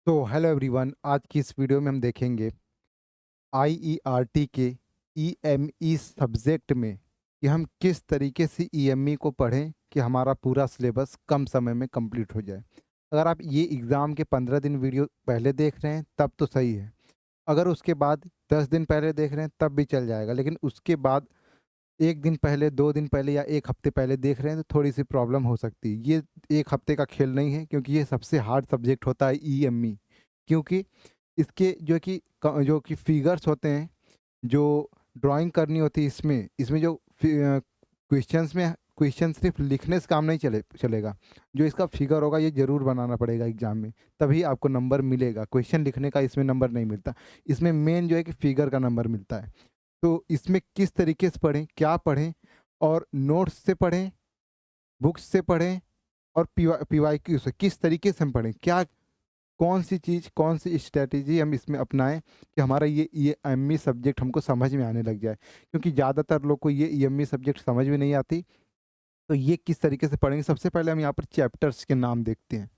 तो hello everyone, आज की इस वीडियो में हम देखेंगे आईईआरटी के ईएमई सब्जेक्ट में कि हम किस तरीके से ईएमई को पढ़ें कि हमारा पूरा सिलेबस कम समय में कंप्लीट हो जाए। अगर आप ये एग्ज़ाम के 15 दिन वीडियो पहले देख रहे हैं तब तो सही है। अगर उसके बाद 10 दिन पहले देख रहे हैं तब भी चल जाएगा, लेकिन उसके बाद 1 दिन पहले, 2 दिन पहले या 1 हफ्ते पहले देख रहे हैं तो थोड़ी-सी प्रॉब्लम हो सकती है। ये 1 हफ्ते का खेल नहीं है, क्योंकि ये सबसे हार्ड सब्जेक्ट होता है ईएमई। क्योंकि इसके जो कि फिगर्स होते हैं, जो ड्राइंग करनी होती है इसमें जो क्वेश्चन सिर्फ़ लिखने से काम नहीं चलेगा। जो इसका फिगर होगा ये ज़रूर बनाना पड़ेगा एग्ज़ाम में, तभी आपको नंबर मिलेगा। क्वेश्चन लिखने का इसमें नंबर नहीं मिलता। इसमें मेन जो है कि फिगर का नंबर मिलता है। तो इसमें किस तरीके से पढ़ें, क्या पढ़ें, और नोट्स से पढ़ें, बुक्स से पढ़ें, और पीवाईक्यू से किस तरीके से हम पढ़ें, क्या कौन-सी चीज़, कौन-सी स्ट्रैटेजी हम इसमें अपनाएँ कि हमारा ये ईएमई सब्जेक्ट हमको समझ में आने लग जाए। क्योंकि ज़्यादातर लोग को ये ईएमई सब्जेक्ट समझ में नहीं आती, तो ये किस तरीके से पढ़ेंगे। सबसे पहले हम यहाँ पर चैप्टर्स के नाम देखते हैं।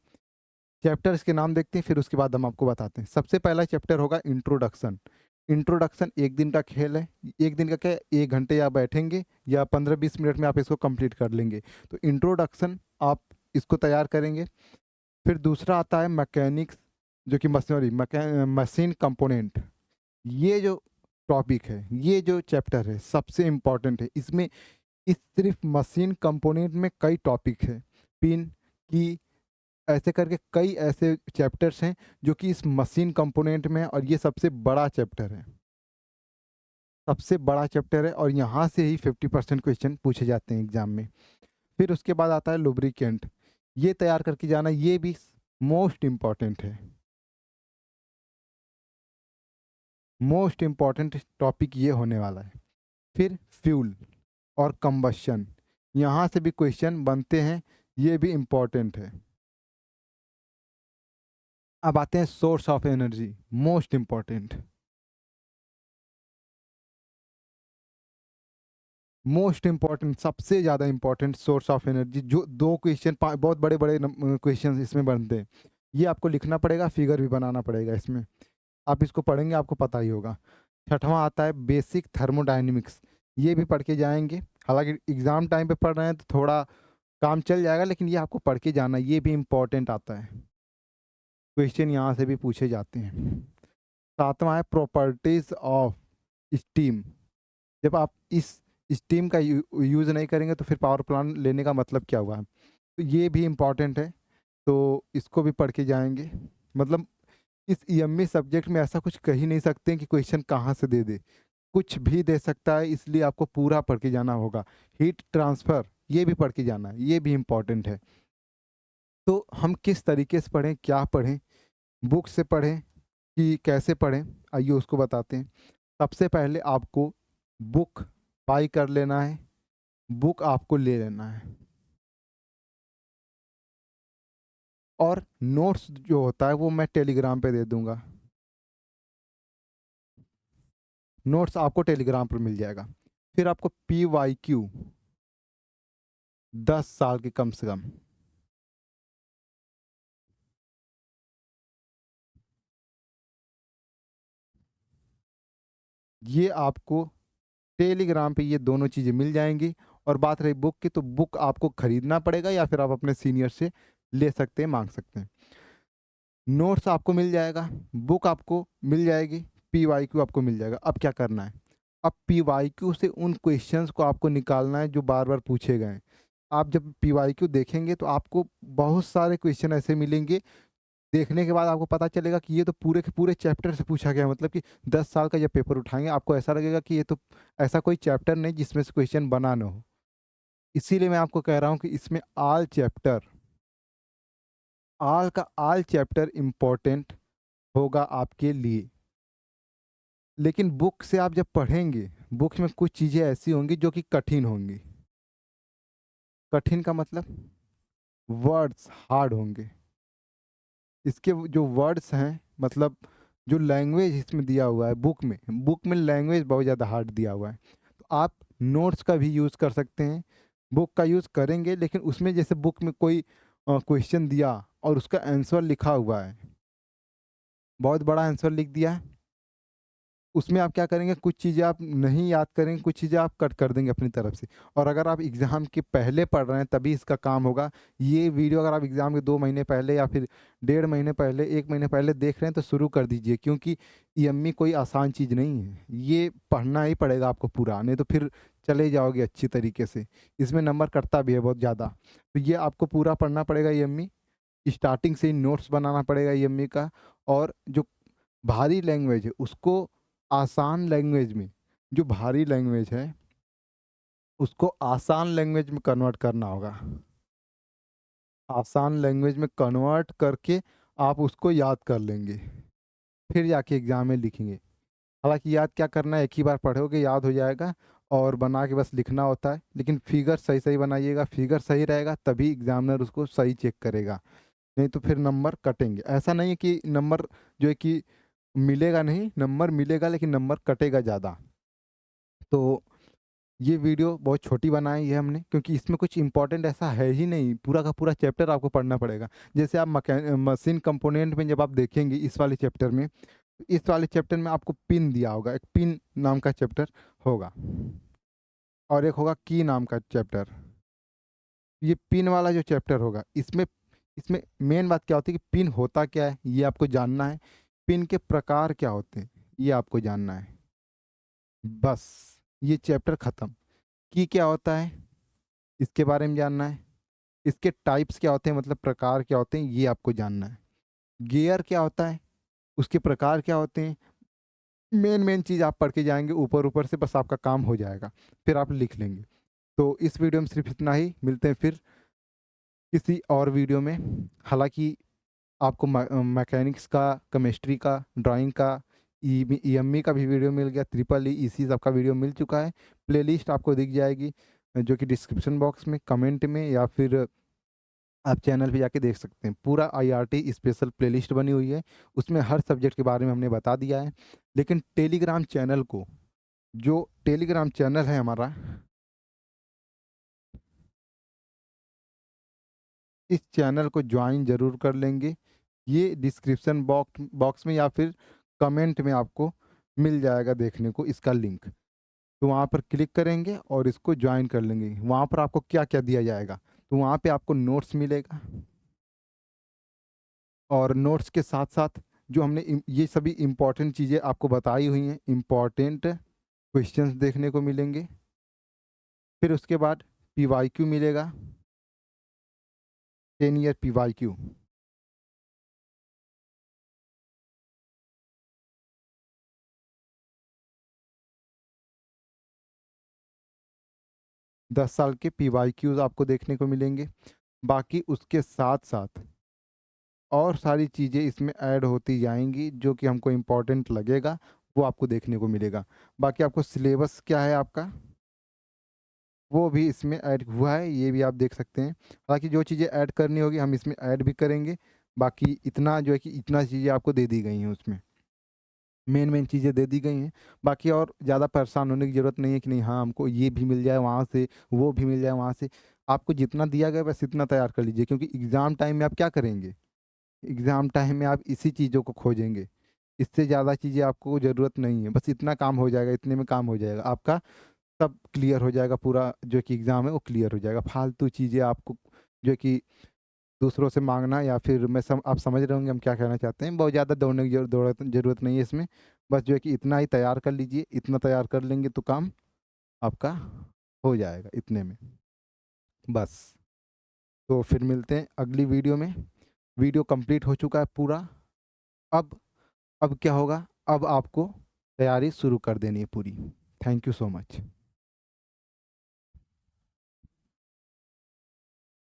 चैप्टर्स के नाम देखते हैं, फिर उसके बाद हम आपको बताते हैं। सबसे पहला चैप्टर होगा इंट्रोडक्शन। इंट्रोडक्शन 1 दिन का खेल है। 1 दिन का क्या है, 1 घंटे या बैठेंगे या 15-20 मिनट में आप इसको कंप्लीट कर लेंगे। तो इंट्रोडक्शन आप इसको तैयार करेंगे। फिर दूसरा आता है मैकेनिक्स, जो कि मशीन कंपोनेंट। ये जो टॉपिक है, ये जो चैप्टर है, सबसे इम्पोर्टेंट है। इसमें इस सिर्फ़ मशीन कंपोनेंट में कई टॉपिक हैं। पिन, की, ऐसे करके कई ऐसे चैप्टर्स हैं जो कि इस मशीन कंपोनेंट में है, और ये सबसे बड़ा चैप्टर है। सबसे बड़ा चैप्टर है और यहाँ से ही 50% क्वेश्चन पूछे जाते हैं एग्ज़ाम में। फिर उसके बाद आता है लुब्रिकेंट। ये तैयार करके जाना, ये भी मोस्ट इम्पोर्टेंट है। मोस्ट इम्पोर्टेंट टॉपिक ये होने वाला है। फिर फ्यूल और कंबशन, यहाँ से भी क्वेश्चन बनते हैं, ये भी इम्पोर्टेंट है। अब आते हैं source of energy, most important. Most important, सबसे ज़्यादा इम्पोर्टेंट सोर्स ऑफ एनर्जी, जो 2 क्वेश्चन बहुत बड़े-बड़े क्वेश्चन इसमें बनते हैं। ये आपको लिखना पड़ेगा, फिगर भी बनाना पड़ेगा इसमें। आप इसको पढ़ेंगे, आपको पता ही होगा। छठवां आता है बेसिक थर्मोडायनेमिक्स। ये भी पढ़ के जाएँगे। हालाँकि एग्ज़ाम टाइम पे पढ़ रहे हैं तो थोड़ा काम चल जाएगा, लेकिन ये आपको पढ़ के जाना, ये भी इम्पोर्टेंट आता है। क्वेश्चन यहाँ से भी पूछे जाते हैं। सातवां है प्रॉपर्टीज़ ऑफ स्टीम। जब आप इस स्टीम का यूज़ नहीं करेंगे तो फिर पावर प्लांट लेने का मतलब क्या हुआ? तो ये भी इम्पोर्टेंट है, तो इसको भी पढ़ के जाएँगे। मतलब इस ईएमई सब्जेक्ट में ऐसा कुछ कह ही नहीं सकते कि क्वेश्चन कहाँ से दे दे। कुछ भी दे सकता है, इसलिए आपको पूरा पढ़ के जाना होगा। हीट ट्रांसफ़र, ये भी पढ़ के जाना है, ये भी इम्पोर्टेंट है। तो हम किस तरीके से पढ़ें, क्या पढ़ें, बुक से पढ़ें कि कैसे पढ़ें, आइए उसको बताते हैं। सबसे पहले आपको बुक बाय कर लेना है, बुक आपको ले लेना है, और नोट्स जो होता है वो मैं टेलीग्राम पे दे दूँगा। नोट्स आपको टेलीग्राम पर मिल जाएगा। फिर आपको पीवाईक्यू 10 साल के कम से कम, ये आपको टेलीग्राम पे ये दोनों चीज़ें मिल जाएँगी। और बात रही बुक की, तो बुक आपको खरीदना पड़ेगा या फिर आप अपने सीनियर से ले सकते हैं, माँग सकते हैं। नोट्स आपको मिल जाएगा, बुक आपको मिल जाएगी, पीवाईक्यू आपको मिल जाएगा। अब क्या करना है? अब पीवाईक्यू से उन क्वेश्चंस को आपको निकालना है जो बार-बार पूछे गए हैं। आप जब पीवाईक्यू देखेंगे तो आपको बहुत सारे क्वेश्चन ऐसे मिलेंगे, देखने के बाद आपको पता चलेगा कि ये तो पूरे के पूरे चैप्टर से पूछा गया है। मतलब कि 10 साल का जब पेपर उठाएँगे, आपको ऐसा लगेगा कि ये तो ऐसा कोई चैप्टर नहीं जिसमें से क्वेश्चन बना ना हो। इसीलिए मैं आपको कह रहा हूँ कि इसमें ऑल चैप्टर इम्पोर्टेंट होगा आपके लिए। लेकिन बुक से आप जब पढ़ेंगे, बुक में कुछ चीज़ें ऐसी होंगी जो कि कठिन होंगी। कठिन का मतलब वर्ड्स हार्ड होंगे। इसके जो वर्ड्स हैं, मतलब जो लैंग्वेज इसमें दिया हुआ है बुक में लैंग्वेज बहुत ज़्यादा हार्ड दिया हुआ है। तो आप नोट्स का भी यूज़ कर सकते हैं, बुक का यूज़ करेंगे, लेकिन उसमें जैसे बुक में कोई क्वेश्चन दिया और उसका आंसर लिखा हुआ है, बहुत बड़ा आंसर लिख दिया है। उसमें आप क्या करेंगे, कुछ चीज़ें आप नहीं याद करेंगे, कुछ चीज़ें आप कट कर देंगे अपनी तरफ से। और अगर आप एग्ज़ाम के पहले पढ़ रहे हैं तभी इसका काम होगा। ये वीडियो अगर आप एग्ज़ाम के 2 महीने पहले या फिर डेढ़ महीने पहले, 1 महीने पहले देख रहे हैं तो शुरू कर दीजिए, क्योंकि ईएमई कोई आसान चीज़ नहीं है। ये पढ़ना ही पड़ेगा आपको पूरा, नहीं तो फिर चले जाओगे अच्छी तरीके से। इसमें नंबर कटता भी है बहुत ज़्यादा। तो ये आपको पूरा पढ़ना पड़ेगा ईएमई, स्टार्टिंग से ही नोट्स बनाना पड़ेगा ईएमई का। और जो भारी लैंग्वेज है उसको आसान लैंग्वेज में, जो भारी लैंग्वेज है उसको आसान लैंग्वेज में कन्वर्ट करना होगा। आसान लैंग्वेज में कन्वर्ट करके आप उसको याद कर लेंगे, फिर जाके एग्ज़ाम में लिखेंगे। हालाँकि याद क्या करना है, एक ही बार पढ़ोगे याद हो जाएगा और बना के बस लिखना होता है। लेकिन फिगर सही-सही बनाइएगा, फिगर सही रहेगा तभी एग्ज़ामिनर उसको सही चेक करेगा, नहीं तो फिर नंबर कटेंगे। ऐसा नहीं है कि नंबर जो है कि मिलेगा नहीं, नंबर मिलेगा लेकिन नंबर कटेगा ज़्यादा। तो ये वीडियो बहुत छोटी बनाई है हमने, क्योंकि इसमें कुछ इम्पोर्टेंट ऐसा है ही नहीं, पूरा का पूरा चैप्टर आपको पढ़ना पड़ेगा। जैसे आप मशीन कंपोनेंट में जब आप देखेंगे इस वाले चैप्टर में, इस वाले चैप्टर में आपको पिन दिया होगा, एक पिन नाम का चैप्टर होगा और एक होगा की नाम का चैप्टर। ये पिन वाला जो चैप्टर होगा इसमें इसमें मेन बात क्या होती है कि पिन होता क्या है ये आपको जानना है, पिन के प्रकार क्या होते हैं ये आपको जानना है, बस ये चैप्टर खत्म। की क्या होता है इसके बारे में जानना है, इसके टाइप्स क्या होते हैं मतलब प्रकार क्या होते हैं ये आपको जानना है, गियर क्या होता है उसके प्रकार क्या होते हैं, मेन चीज़ आप पढ़ के जाएंगे, ऊपर ऊपर से बस आपका काम हो जाएगा, फिर आप लिख लेंगे। तो इस वीडियो में सिर्फ इतना ही, मिलते हैं फिर किसी और वीडियो में। हालांकि आपको मैकेनिक्स का, केमिस्ट्री का, ड्राइंग का, ईएमई का भी वीडियो मिल गया, ट्रिपल ई ईसी सबका वीडियो मिल चुका है। प्लेलिस्ट आपको दिख जाएगी जो कि डिस्क्रिप्शन बॉक्स में, कमेंट में, या फिर आप चैनल पे जाके देख सकते हैं। पूरा आईआरटी स्पेशल प्लेलिस्ट बनी हुई है, उसमें हर सब्जेक्ट के बारे में हमने बता दिया है। लेकिन टेलीग्राम चैनल को, जो टेलीग्राम चैनल है हमारा, इस चैनल को ज्वाइन ज़रूर कर लेंगे। ये डिस्क्रिप्शन बॉक्स में या फिर कमेंट में आपको मिल जाएगा देखने को इसका लिंक। तो वहाँ पर क्लिक करेंगे और इसको ज्वाइन कर लेंगे। वहाँ पर आपको क्या-क्या दिया जाएगा, तो वहाँ पे आपको नोट्स मिलेगा और नोट्स के साथ-साथ जो हमने ये सभी इम्पोर्टेंट चीज़ें आपको बताई हुई हैं, इम्पोर्टेंट क्वेश्चंस देखने को मिलेंगे। फिर उसके बाद पीवाईक्यू मिलेगा, 10 ईयर पीवाईक्यू। 10 साल के पीवाईक्यूज़ आपको देखने को मिलेंगे। बाकी उसके साथ-साथ और सारी चीज़ें इसमें ऐड होती जाएँगी जो कि हमको इम्पोर्टेंट लगेगा, वो आपको देखने को मिलेगा। बाकी आपको सिलेबस क्या है आपका, वो भी इसमें ऐड हुआ है, ये भी आप देख सकते हैं। बाकी जो चीज़ें ऐड करनी होगी हम इसमें ऐड भी करेंगे। बाकी इतना जो है कि इतना चीज़ें आपको दे दी गई हैं उसमें। मेन चीज़ें दे दी गई हैं। बाकी और ज़्यादा परेशान होने की ज़रूरत नहीं है कि नहीं हाँ, हमको ये भी मिल जाए वहाँ से, वो भी मिल जाए वहाँ से। आपको जितना दिया गया है बस इतना तैयार कर लीजिए, क्योंकि एग्ज़ाम टाइम में आप क्या करेंगे? एग्ज़ाम टाइम में आप इसी चीज़ों को खोजेंगे। इससे ज़्यादा चीज़ें आपको ज़रूरत नहीं है। बस इतना काम हो जाएगा, इतने में काम हो जाएगा। आपका सब क्लियर हो जाएगा, पूरा जो कि एग्ज़ाम है वो क्लियर हो जाएगा। फालतू चीज़ें आपको जो कि दूसरों से माँगना, या फिर आप समझ रहे होंगे हम क्या कहना चाहते हैं। बहुत ज़्यादा दौड़ने की ज़रूरत नहीं है इसमें। बस जो है कि इतना ही तैयार कर लीजिए, इतना तैयार कर लेंगे तो काम आपका हो जाएगा इतने में, बस। तो फिर मिलते हैं अगली वीडियो में। वीडियो कंप्लीट हो चुका है पूरा। अब अब क्या होगा? अब आपको तैयारी शुरू कर देनी है पूरी। Thank you so much.